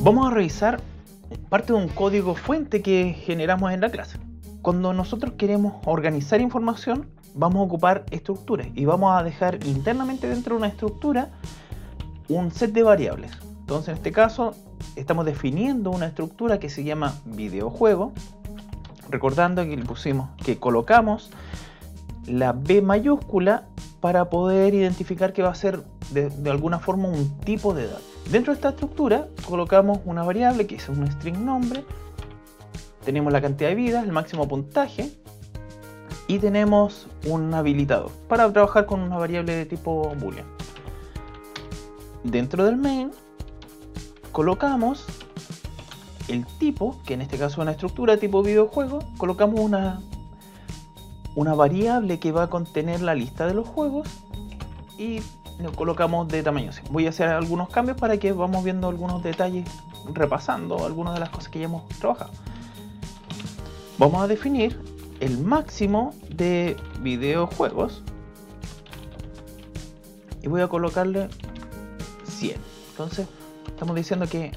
Vamos a revisar parte de un código fuente que generamos en la clase. Cuando nosotros queremos organizar información, vamos a ocupar estructuras y vamos a dejar internamente dentro de una estructura un set de variables. Entonces, en este caso, estamos definiendo una estructura que se llama videojuego, recordando que le pusimos que colocamos la B mayúscula para poder identificar que va a ser de alguna forma un tipo de dato. Dentro de esta estructura colocamos una variable que es un string nombre, tenemos la cantidad de vidas, el máximo puntaje y tenemos un habilitador para trabajar con una variable de tipo boolean. Dentro del main colocamos el tipo, que en este caso es una estructura tipo videojuego, colocamos una variable que va a contener la lista de los juegos y lo colocamos de tamaño 100. Voy a hacer algunos cambios para que vamos viendo algunos detalles, repasando algunas de las cosas que ya hemos trabajado. Vamos a definir el máximo de videojuegos y voy a colocarle 100. Entonces estamos diciendo que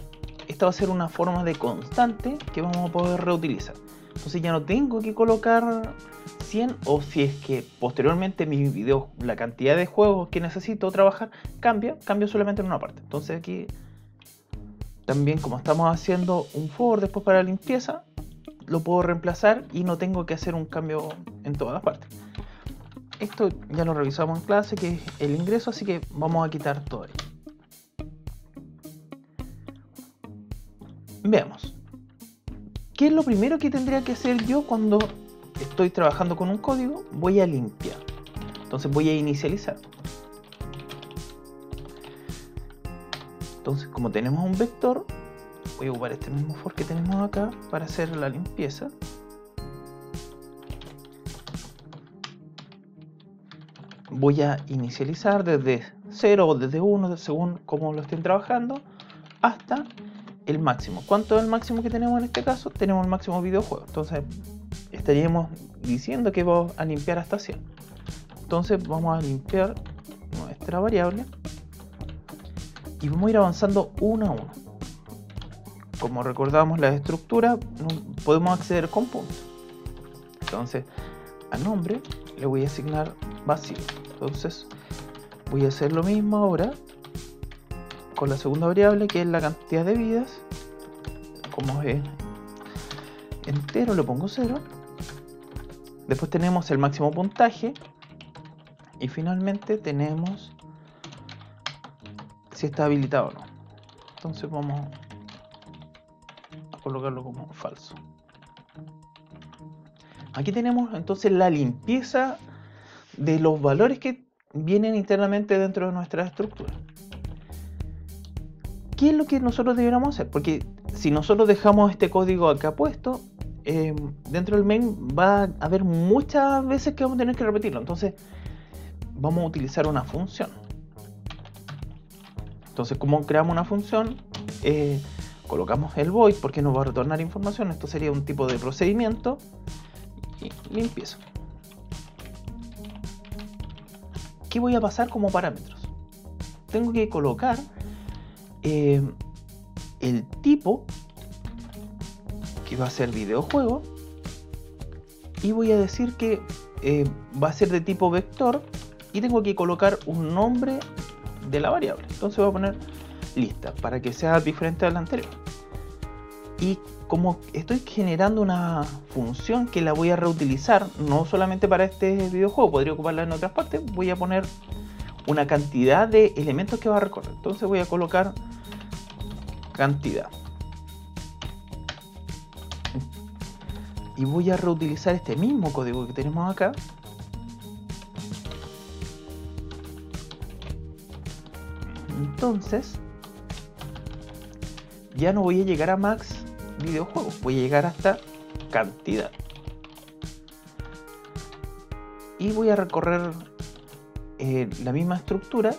esta va a ser una forma de constante que vamos a poder reutilizar. Entonces ya no tengo que colocar 100, o si es que posteriormente mi video, la cantidad de juegos que necesito trabajar cambio solamente en una parte. Entonces aquí también, como estamos haciendo un for después para la limpieza, lo puedo reemplazar y no tengo que hacer un cambio en todas las partes. Esto ya lo revisamos en clase, que es el ingreso, así que vamos a quitar todo esto. Veamos. ¿Qué es lo primero que tendría que hacer yo cuando estoy trabajando con un código? Voy a limpiar. Entonces voy a inicializar. Entonces, como tenemos un vector, voy a ocupar este mismo for que tenemos acá para hacer la limpieza. Voy a inicializar desde 0 o desde 1, según cómo lo estén trabajando, hasta el máximo. ¿Cuánto es el máximo que tenemos en este caso? Tenemos el máximo videojuego. Entonces estaríamos diciendo que vamos a limpiar hasta 100. Entonces vamos a limpiar nuestra variable y vamos a ir avanzando uno a uno. Como recordamos la estructura, podemos acceder con puntos. Entonces a nombre le voy a asignar vacío. Entonces voy a hacer lo mismo ahora con la segunda variable, que es la cantidad de vidas. Como es entero, le pongo 0. Después tenemos el máximo puntaje y finalmente tenemos si está habilitado o no. Entonces vamos a colocarlo como falso. Aquí tenemos entonces la limpieza de los valores que vienen internamente dentro de nuestra estructura. ¿Qué es lo que nosotros deberíamos hacer? Porque si nosotros dejamos este código acá puesto, dentro del main va a haber muchas veces que vamos a tener que repetirlo. Entonces vamos a utilizar una función. Entonces, ¿cómo creamos una función? Colocamos el void porque nos va a retornar información. Esto sería un tipo de procedimiento. Y limpieza. ¿Qué voy a pasar como parámetros? Tengo que colocar el tipo, que va a ser videojuego, y voy a decir que va a ser de tipo vector y tengo que colocar un nombre de la variable. Entonces voy a poner lista para que sea diferente a la anterior. Y como estoy generando una función que la voy a reutilizar no solamente para este videojuego, podría ocuparla en otras partes, voy a poner una cantidad de elementos que va a recorrer. Entonces voy a colocar cantidad y voy a reutilizar este mismo código que tenemos acá. Entonces ya no voy a llegar a max videojuegos, voy a llegar hasta cantidad y voy a recorrer la misma estructura,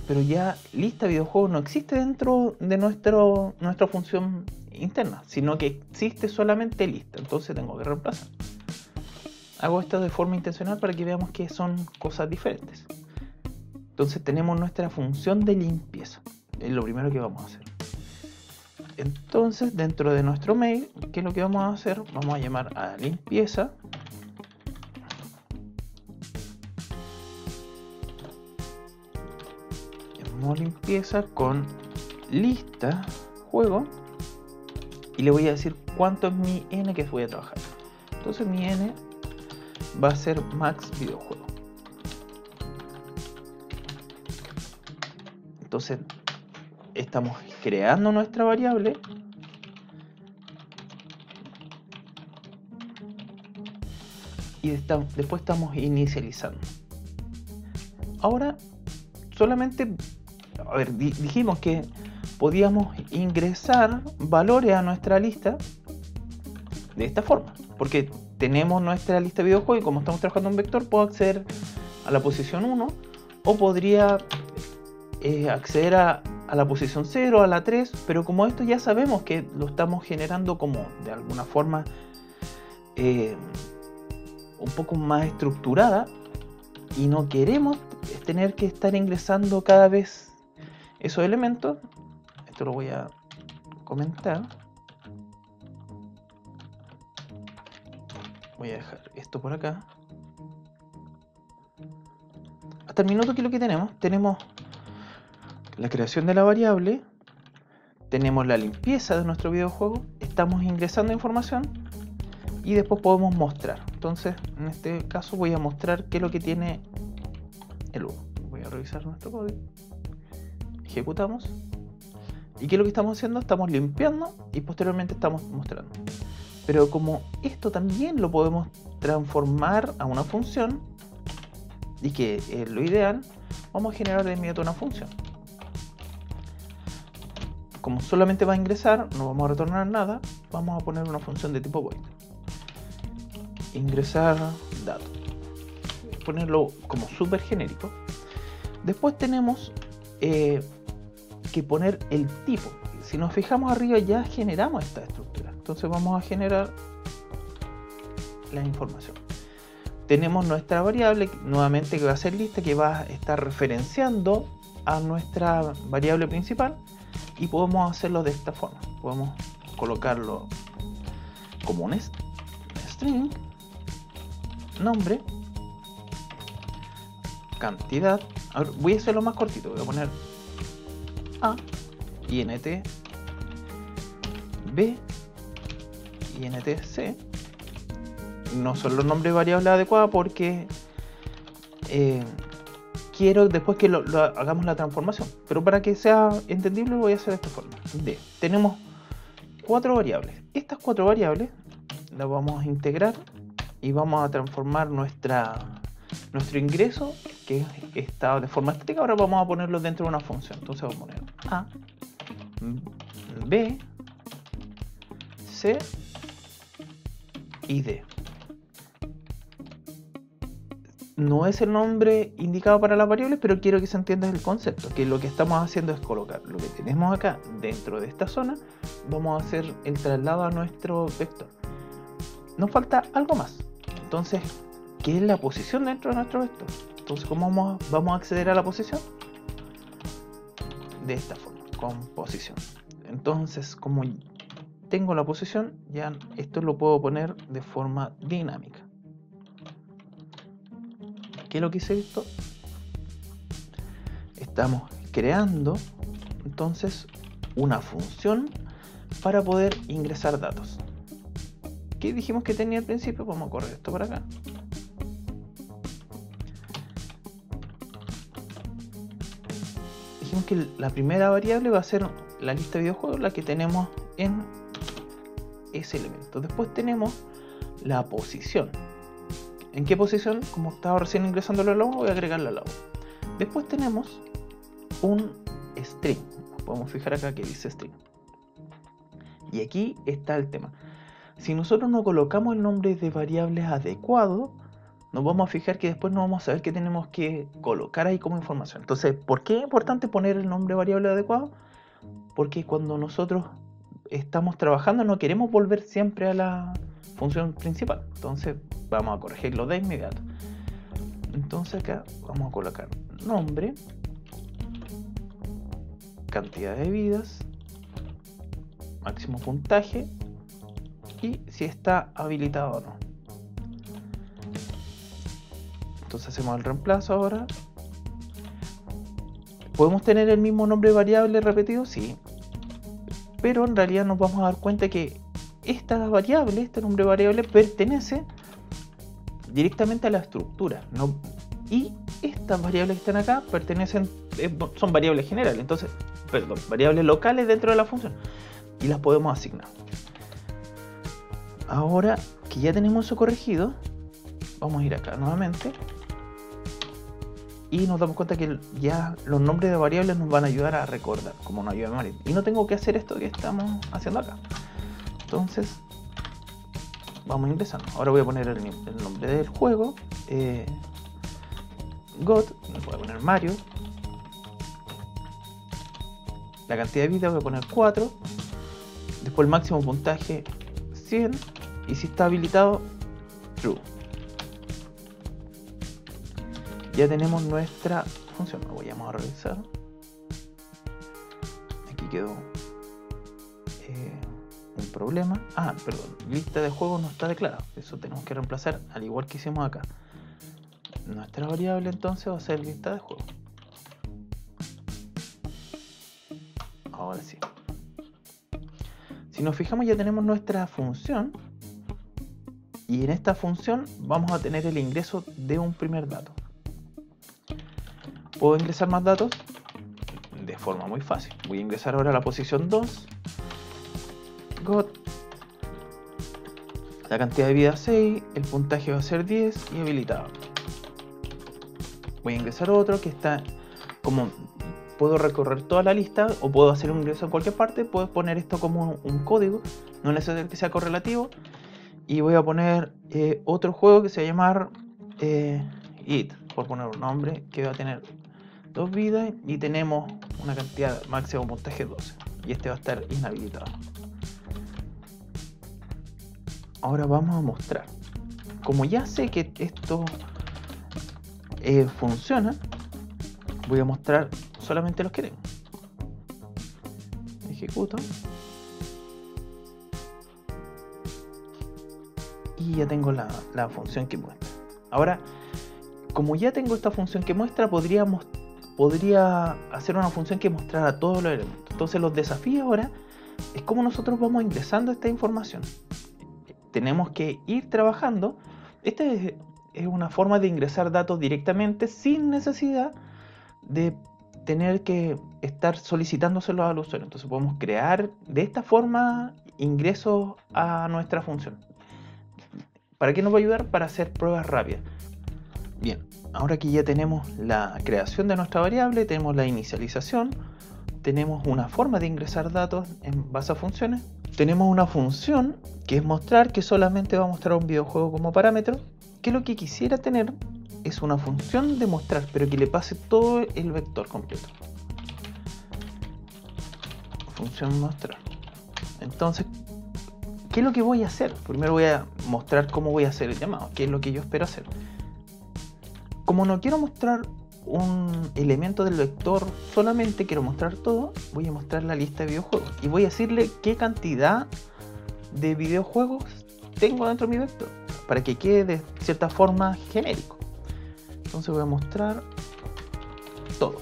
pero ya lista videojuegos no existe dentro de nuestra función interna, sino que existe solamente lista. Entonces tengo que reemplazar. Hago esto de forma intencional para que veamos que son cosas diferentes. Entonces tenemos nuestra función de limpieza. Es lo primero que vamos a hacer. Entonces, dentro de nuestro mail, ¿qué es lo que vamos a hacer? Vamos a llamar a limpieza. Llamamos limpieza con lista juego y le voy a decir cuánto es mi n que voy a trabajar. Entonces mi n va a ser max videojuego. Entonces estamos creando nuestra variable y después estamos inicializando. Ahora solamente, a ver, dijimos que podíamos ingresar valores a nuestra lista de esta forma, porque tenemos nuestra lista de videojuegos y como estamos trabajando en vector puedo acceder a la posición 1 o podría acceder a la posición 0, a la 3, pero como esto ya sabemos que lo estamos generando como de alguna forma un poco más estructurada y no queremos tener que estar ingresando cada vez esos elementos, esto lo voy a comentar. Voy a dejar esto por acá. Hasta el minuto, que es lo que tenemos? Tenemos la creación de la variable, tenemos la limpieza de nuestro videojuego, estamos ingresando información y después podemos mostrar. Entonces, en este caso voy a mostrar qué es lo que tiene el 1. Voy a revisar nuestro código. Ejecutamos. ¿Y qué es lo que estamos haciendo? Estamos limpiando y posteriormente estamos mostrando. Pero como esto también lo podemos transformar a una función, y que es lo ideal, vamos a generar de inmediato una función. Como solamente va a ingresar, no vamos a retornar nada, vamos a poner una función de tipo void. Ingresar datos. Ponerlo como súper genérico. Después tenemos que poner el tipo. Si nos fijamos arriba ya generamos esta estructura. Entonces vamos a generar la información. Tenemos nuestra variable nuevamente que va a ser lista, que va a estar referenciando a nuestra variable principal y podemos hacerlo de esta forma. Podemos colocarlo como un string, nombre, cantidad. Ahora voy a hacerlo más cortito, voy a poner a, int, b, int, c. No son los nombres de variables adecuados porque quiero después que hagamos la transformación, pero para que sea entendible voy a hacer de esta forma. Tenemos 4 variables. Estas 4 variables las vamos a integrar y vamos a transformar nuestro ingreso, que está de forma estática, ahora vamos a ponerlo dentro de una función. Entonces vamos a poner a, b, c y d. No es el nombre indicado para las variables, pero quiero que se entienda el concepto, que lo que estamos haciendo es colocar lo que tenemos acá dentro de esta zona, vamos a hacer el traslado a nuestro vector. Nos falta algo más. Entonces, ¿qué es la posición dentro de nuestro vector? Entonces, ¿cómo vamos a acceder a la posición? De esta forma, con posición. Entonces, como tengo la posición, ya esto lo puedo poner de forma dinámica. ¿Qué es lo que hice esto? Estamos creando entonces una función para poder ingresar datos. ¿Qué dijimos que tenía al principio? Vamos a correr esto para acá. Dijimos que la primera variable va a ser la lista de videojuegos, la que tenemos en ese elemento. Después tenemos la posición. ¿En qué posición? Como estaba recién ingresando la logo, voy a agregar la logo. Después tenemos un string. Podemos fijar acá que dice string. Y aquí está el tema. Si nosotros no colocamos el nombre de variables adecuado, nos vamos a fijar que después no vamos a saber qué tenemos que colocar ahí como información. Entonces, ¿por qué es importante poner el nombre de variable adecuado? Porque cuando nosotros estamos trabajando no queremos volver siempre a la función principal. Entonces vamos a corregirlo de inmediato. Entonces acá vamos a colocar nombre, cantidad de vidas, máximo puntaje y si está habilitado o no. Entonces hacemos el reemplazo ahora. ¿Podemos tener el mismo nombre variable repetido? Sí. Pero en realidad nos vamos a dar cuenta que esta variable, este nombre variable, pertenece directamente a la estructura, ¿no? Y estas variables que están acá pertenecen, son variables generales, entonces, perdón, variables locales dentro de la función. Y las podemos asignar. Ahora que ya tenemos eso corregido, vamos a ir acá nuevamente. Y nos damos cuenta que ya los nombres de variables nos van a ayudar a recordar, como una ayuda de memoria. Y no tengo que hacer esto que estamos haciendo acá. Entonces, vamos ingresando. Ahora voy a poner el nombre del juego. God, voy a poner Mario. La cantidad de vida voy a poner 4. Después el máximo puntaje 100. Y si está habilitado, True. Ya tenemos nuestra función. Vamos a revisar. Aquí quedó un problema. Perdón, lista de juegos no está declarada. Eso tenemos que reemplazar al igual que hicimos acá. Nuestra variable entonces va a ser lista de juegos. Ahora sí. Si nos fijamos, ya tenemos nuestra función. Y en esta función vamos a tener el ingreso de un primer dato. ¿Puedo ingresar más datos? De forma muy fácil. Voy a ingresar ahora a la posición 2. God. La cantidad de vida 6. El puntaje va a ser 10 y habilitado. Voy a ingresar otro que está como... Puedo recorrer toda la lista o puedo hacer un ingreso en cualquier parte. Puedo poner esto como un código. No es necesario que sea correlativo. Y voy a poner otro juego que se va a llamar It. Por poner un nombre que va a tener 2 vidas y tenemos una cantidad máximo puntaje 12 y este va a estar inhabilitado. Ahora vamos a mostrar, como ya sé que esto funciona, voy a mostrar solamente los que tengo. Ejecuto y ya tengo la función que muestra. Ahora, como ya tengo esta función que muestra, podría hacer una función que mostrara todos los elementos. Entonces los desafíos ahora es cómo nosotros vamos ingresando esta información. Tenemos que ir trabajando. Esta es una forma de ingresar datos directamente sin necesidad de tener que estar solicitándoselos al usuario. Entonces podemos crear de esta forma ingresos a nuestra función. ¿Para qué nos va a ayudar? Para hacer pruebas rápidas. Bien, ahora que ya tenemos la creación de nuestra variable, tenemos la inicialización, tenemos una forma de ingresar datos en base a funciones, tenemos una función que es mostrar, que solamente va a mostrar un videojuego como parámetro, que lo que quisiera tener es una función de mostrar, pero que le pase todo el vector completo. Función mostrar. Entonces, ¿qué es lo que voy a hacer? Primero voy a mostrar cómo voy a hacer el llamado, qué es lo que yo espero hacer. Como no quiero mostrar un elemento del vector, solamente quiero mostrar todo, voy a mostrar la lista de videojuegos y voy a decirle qué cantidad de videojuegos tengo dentro de mi vector para que quede de cierta forma genérico. Entonces voy a mostrar todo.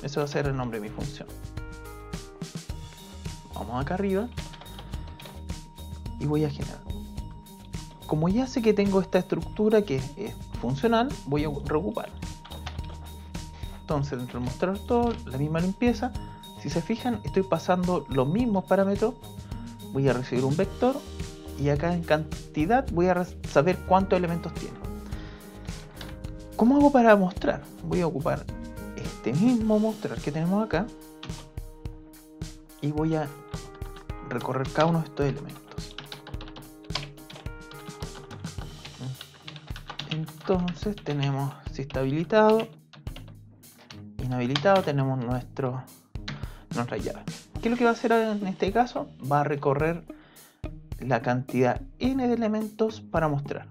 Eso va a ser el nombre de mi función. Vamos acá arriba y voy a generar. Como ya sé que tengo esta estructura que es funcional, voy a reocupar. Entonces, dentro de mostrar todo, la misma limpieza. Si se fijan, estoy pasando los mismos parámetros. Voy a recibir un vector y acá en cantidad voy a saber cuántos elementos tiene. ¿Cómo hago para mostrar? Voy a ocupar este mismo mostrar que tenemos acá y voy a recorrer cada uno de estos elementos. Entonces tenemos si está habilitado, inhabilitado, tenemos nuestra llave. ¿Qué es lo que va a hacer en este caso? Va a recorrer la cantidad n de elementos para mostrar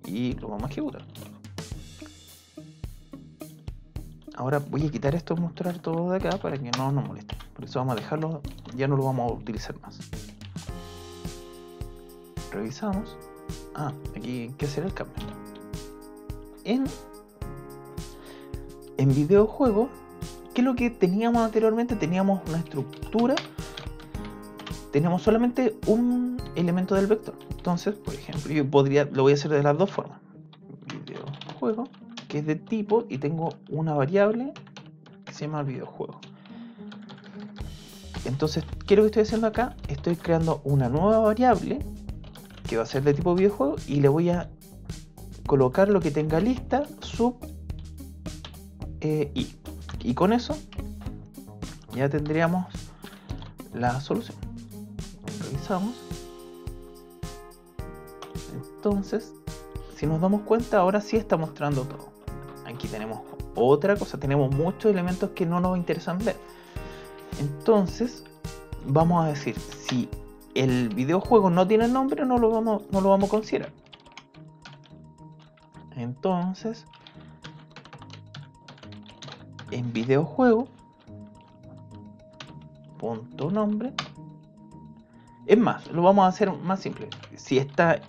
y lo vamos a ejecutar. Ahora voy a quitar esto, mostrar todo de acá para que no nos moleste. Por eso vamos a dejarlo, ya no lo vamos a utilizar más. Revisamos. Aquí hay que hacer el cambio. En videojuego, ¿qué es lo que teníamos anteriormente? Teníamos una estructura, teníamos solamente un elemento del vector. Entonces, por ejemplo, lo voy a hacer de las dos formas. Videojuego, que es de tipo, y tengo una variable que se llama videojuego. Entonces, ¿qué es lo que estoy haciendo acá? Estoy creando una nueva variable que va a ser de tipo videojuego y le voy a colocar lo que tenga lista sub i. Y con eso ya tendríamos la solución. Revisamos. Entonces, si nos damos cuenta, ahora sí está mostrando todo. Aquí tenemos otra cosa, tenemos muchos elementos que no nos interesan ver. Entonces, vamos a decir, si el videojuego no tiene nombre, no lo vamos a considerar. Entonces, en videojuego, punto nombre. Es más, lo vamos a hacer más simple. Si está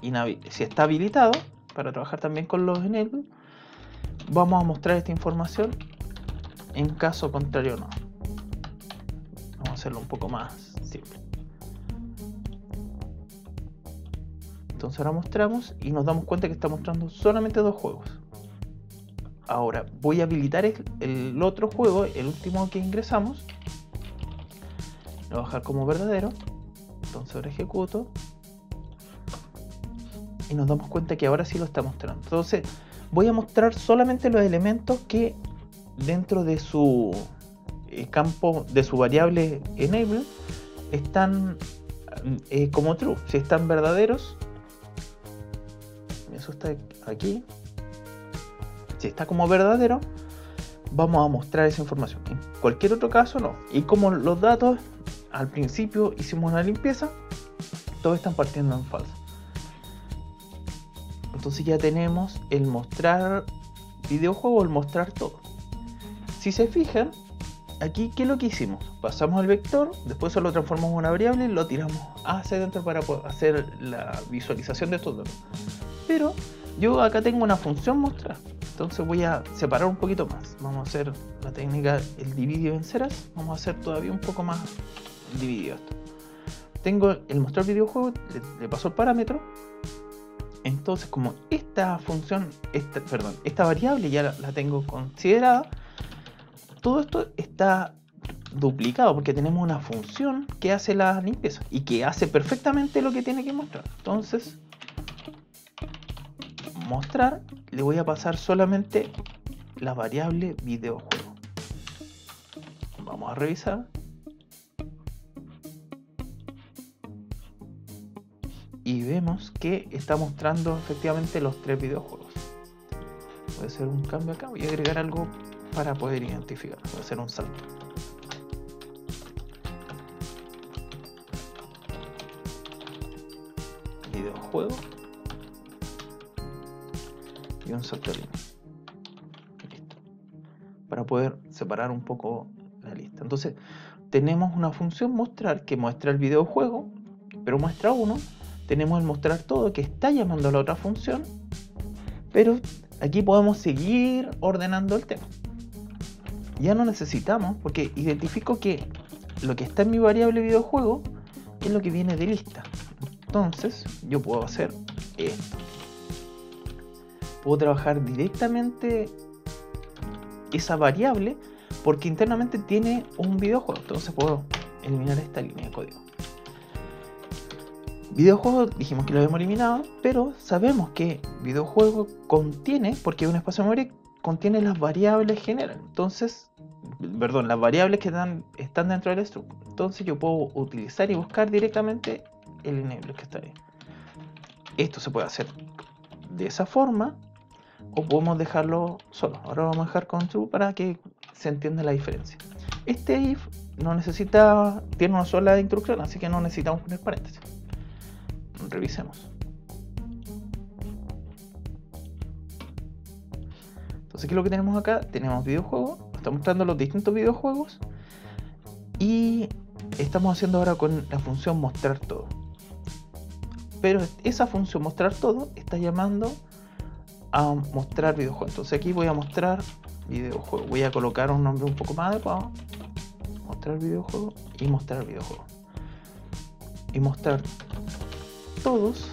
habilitado, para trabajar también con los enable, vamos a mostrar esta información. En caso contrario, no. Vamos a hacerlo un poco más simple. Entonces ahora mostramos y nos damos cuenta que está mostrando solamente dos juegos. Ahora voy a habilitar el otro juego, el último que ingresamos. Lo voy a dejar como verdadero. Entonces ahora ejecuto. Y nos damos cuenta que ahora sí lo está mostrando. Entonces voy a mostrar solamente los elementos que dentro de su campo, de su variable enable, están como true. Si están verdaderos, eso está aquí. Si está como verdadero, vamos a mostrar esa información. En cualquier otro caso no. Y como los datos al principio hicimos una limpieza, todos están partiendo en falso. Entonces ya tenemos el mostrar videojuego, el mostrar todo. Si se fijan, aquí ¿qué es lo que hicimos? Pasamos al vector, después eso lo transformamos en una variable y lo tiramos hacia adentro para poder hacer la visualización de estos datos. Pero yo acá tengo una función mostrar. Entonces voy a separar un poquito más. Vamos a hacer la técnica el dividido en ceras. Vamos a hacer todavía un poco más dividido esto. Tengo el mostrar videojuego, le paso el parámetro. Entonces como esta función, esta variable ya la tengo considerada, todo esto está duplicado porque tenemos una función que hace la limpieza y que hace perfectamente lo que tiene que mostrar. Entonces, mostrar, le voy a pasar solamente la variable videojuego. Vamos a revisar. Y vemos que está mostrando efectivamente los tres videojuegos. Voy a hacer un cambio acá, voy a agregar algo para poder identificar. Voy a hacer un salto. Videojuego. Y un salto de línea. Listo. Para poder separar un poco la lista. Entonces, tenemos una función mostrar que muestra el videojuego, pero muestra uno. Tenemos el mostrar todo que está llamando a la otra función, pero aquí podemos seguir ordenando el tema. Ya no necesitamos, porque identifico que lo que está en mi variable videojuego es lo que viene de lista. Entonces yo puedo hacer esto. Puedo trabajar directamente esa variable porque internamente tiene un videojuego. Entonces puedo eliminar esta línea de código. Videojuego dijimos que lo habíamos eliminado, pero sabemos que videojuego contiene, porque es un espacio de memoria, contiene las variables generales. Entonces, las variables que están dentro del struct. Entonces yo puedo utilizar y buscar directamente el enable que está ahí. Esto se puede hacer de esa forma o podemos dejarlo solo. Ahora vamos a dejar con true para que se entienda la diferencia. Este if no necesita, tiene una sola instrucción, así que no necesitamos poner paréntesis. Revisemos. Entonces, ¿qué es lo que tenemos acá? Tenemos videojuegos, está mostrando los distintos videojuegos Y estamos haciendo ahora con la función mostrar todo. Pero esa función mostrar todo está llamando a mostrar videojuego. Entonces aquí voy a mostrar videojuego. Voy a colocar un nombre un poco más adecuado. Mostrar videojuego y mostrar videojuego. Y mostrar todos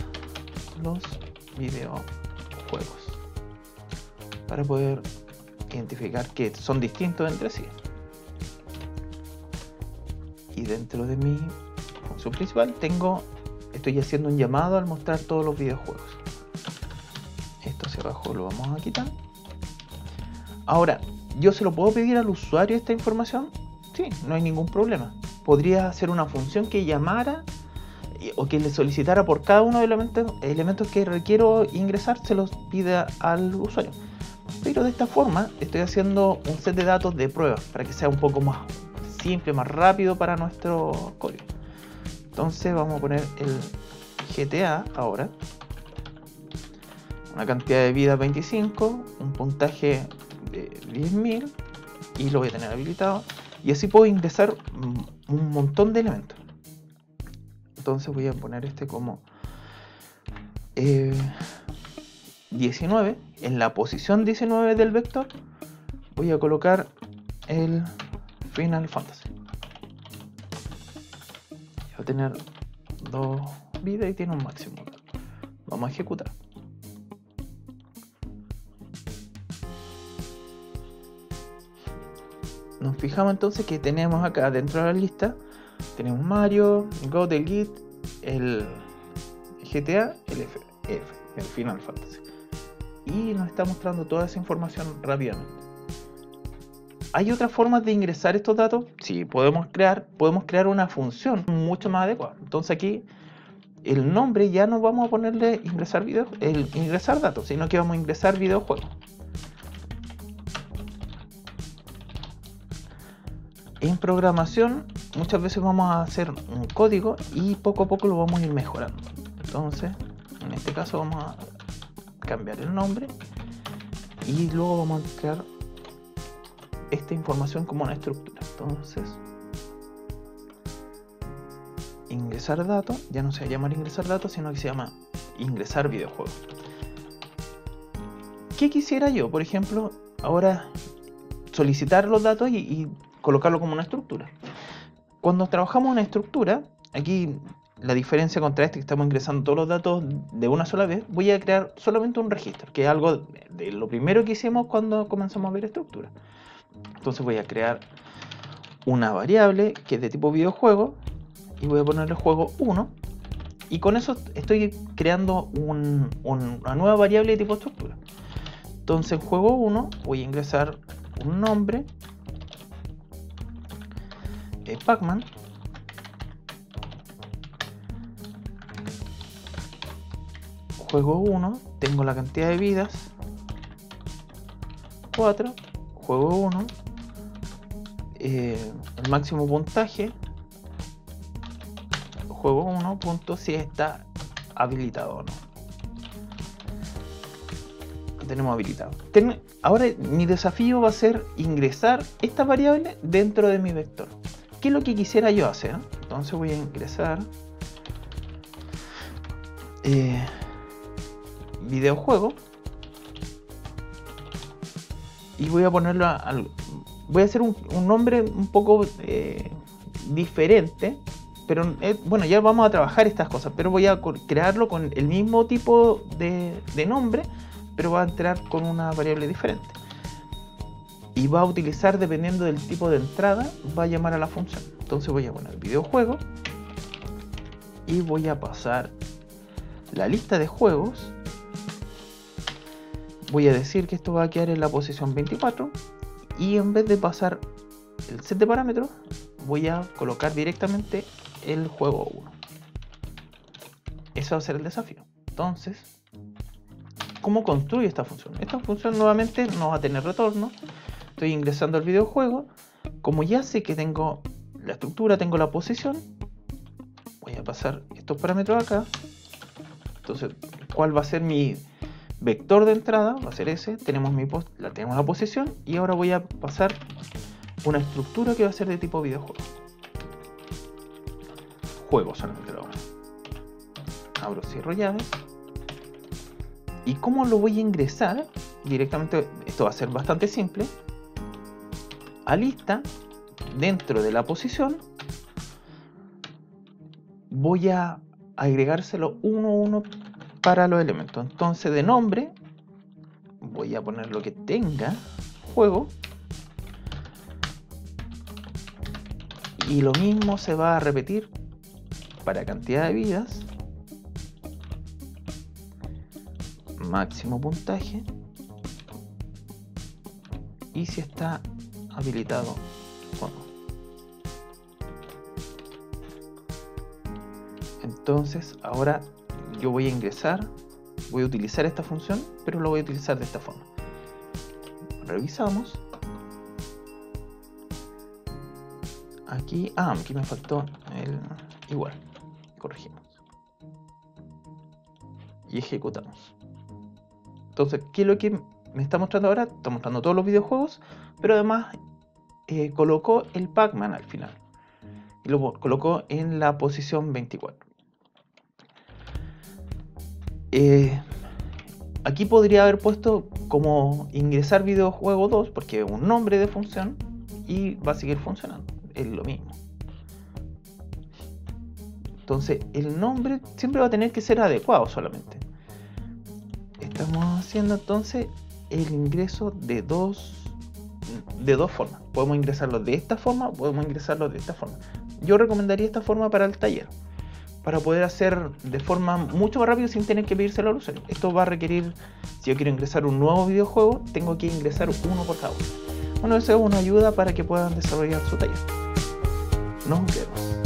los videojuegos. Para poder identificar que son distintos entre sí. Y dentro de mi función principal estoy haciendo un llamado al mostrar todos los videojuegos. Esto hacia abajo lo vamos a quitar. Ahora, ¿yo se lo puedo pedir al usuario esta información? Sí, no hay ningún problema. Podría hacer una función que llamara o que le solicitara por cada uno de los elementos que requiero ingresar, se los pida al usuario. Pero de esta forma estoy haciendo un set de datos de prueba para que sea un poco más simple, más rápido para nuestro código. Entonces vamos a poner el GTA ahora. Una cantidad de vida 25, un puntaje de 10.000 y lo voy a tener habilitado. Y así puedo ingresar un montón de elementos. Entonces voy a poner este como 19. En la posición 19 del vector voy a colocar el Final Fantasy. Va a tener 2 vidas y tiene un máximo. Vamos a ejecutar. Nos fijamos entonces que tenemos acá dentro de la lista, tenemos Mario, God, el Git, el GTA, el el Final Fantasy. Y nos está mostrando toda esa información rápidamente. ¿Hay otras formas de ingresar estos datos? Sí, podemos crear una función mucho más adecuada. Entonces aquí el nombre ya no vamos a ponerle ingresar datos, sino que vamos a ingresar videojuegos. En programación muchas veces vamos a hacer un código y poco a poco lo vamos a ir mejorando. Entonces en este caso vamos a cambiar el nombre y luego vamos a crear esta información como una estructura. Entonces ingresar datos ya no se va a llamar ingresar datos, sino que se llama ingresar videojuegos. ¿Qué quisiera yo? Por ejemplo, ahora solicitar los datos y colocarlo como una estructura. Cuando trabajamos una estructura, aquí la diferencia contra que estamos ingresando todos los datos de una sola vez, voy a crear solamente un registro, que es algo de lo primero que hicimos cuando comenzamos a ver estructuras. Entonces voy a crear una variable que es de tipo videojuego y voy a ponerle juego 1 y con eso estoy creando una nueva variable de tipo estructura. Entonces en juego 1 voy a ingresar un nombre, Pac-Man, juego 1, tengo la cantidad de vidas 4, juego 1, el máximo puntaje, juego 1, punto si está habilitado o no. Lo tenemos habilitado. Ahora mi desafío va a ser ingresar esta variable dentro de mi vector. ¿Qué es lo que quisiera yo hacer? Entonces voy a ingresar videojuego y voy a ponerlo voy a hacer un nombre un poco diferente, pero bueno, ya vamos a trabajar estas cosas, pero voy a crearlo con el mismo tipo de nombre, pero va a entrar con una variable diferente y va a utilizar, dependiendo del tipo de entrada, va a llamar a la función. Entonces voy a poner videojuego y voy a pasar la lista de juegos. Voy a decir que esto va a quedar en la posición 24 y en vez de pasar el set de parámetros voy a colocar directamente el juego 1. Ese va a ser el desafío. Entonces, ¿cómo construyo esta función? Esta función nuevamente no va a tener retorno. Estoy ingresando al videojuego. Como ya sé que tengo la estructura, tengo la posición, voy a pasar estos parámetros acá. Entonces, ¿cuál va a ser mi vector de entrada? Va a ser ese. Tenemos la posición y ahora voy a pasar una estructura que va a ser de tipo videojuego. juego solamente lo hago. Abro, cierro llaves. ¿Y cómo lo voy a ingresar? Directamente, esto va a ser bastante simple. A lista, dentro de la posición, voy a agregárselo uno a uno para los elementos. Entonces, de nombre, voy a poner lo que tenga juego. Y lo mismo se va a repetir para cantidad de vidas, máximo puntaje, y si está habilitado o no. Entonces ahora yo voy a ingresar, voy a utilizar esta función, pero lo voy a utilizar de esta forma. Revisamos. Aquí me faltó el igual. Corregimos y ejecutamos. Entonces, ¿qué es lo que me está mostrando ahora? Está mostrando todos los videojuegos, pero además colocó el Pac-Man al final y lo colocó en la posición 24. Aquí podría haber puesto como ingresar videojuego 2 porque es un nombre de función y va a seguir funcionando, es lo mismo. Entonces el nombre siempre va a tener que ser adecuado solamente. Estamos haciendo entonces el ingreso de dos formas. Podemos ingresarlo de esta forma, podemos ingresarlo de esta forma. Yo recomendaría esta forma para el taller, para poder hacer de forma mucho más rápido sin tener que pedírselo al usuario. Esto va a requerir, si yo quiero ingresar un nuevo videojuego, tengo que ingresar uno por cada uno. Bueno, eso es una ayuda para que puedan desarrollar su taller. Nos vemos.